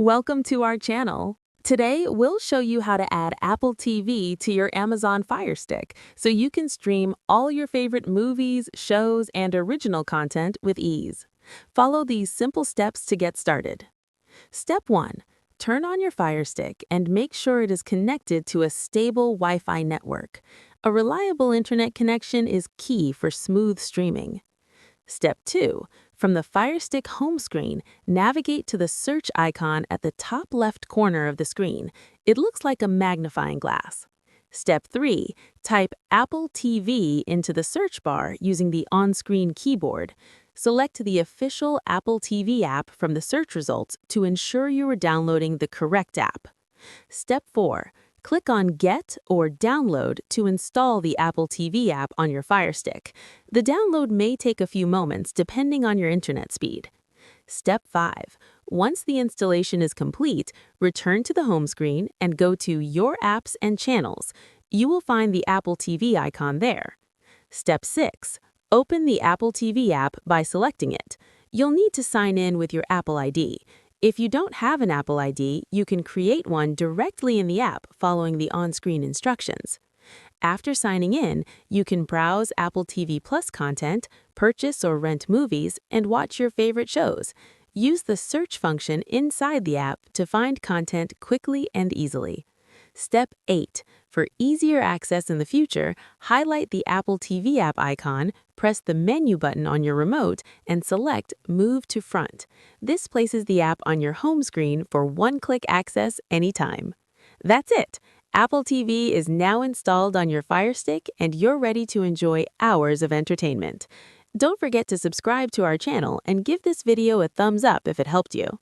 Welcome to our channel. Today, we'll show you how to add Apple TV to your Amazon Firestick so you can stream all your favorite movies, shows, and original content with ease. Follow these simple steps to get started. Step 1. Turn on your Firestick and make sure it is connected to a stable Wi-Fi network. A reliable internet connection is key for smooth streaming. Step 2. From the Firestick home screen, navigate to the search icon at the top left corner of the screen. It looks like a magnifying glass. Step 3. Type Apple TV into the search bar using the on-screen keyboard. Select the official Apple TV app from the search results to ensure you are downloading the correct app. Step 4. Click on Get or Download to install the Apple TV app on your Firestick. The download may take a few moments depending on your internet speed. Step 5. Once the installation is complete, return to the home screen and go to Your Apps and Channels. You will find the Apple TV icon there. Step 6. Open the Apple TV app by selecting it. You'll need to sign in with your Apple ID. If you don't have an Apple ID, you can create one directly in the app following the on-screen instructions. After signing in, you can browse Apple TV Plus content, purchase or rent movies, and watch your favorite shows. Use the search function inside the app to find content quickly and easily. Step 8. For easier access in the future, highlight the Apple TV app icon, press the menu button on your remote, and select Move to Front. This places the app on your home screen for one-click access anytime. That's it! Apple TV is now installed on your Firestick and you're ready to enjoy hours of entertainment. Don't forget to subscribe to our channel and give this video a thumbs up if it helped you.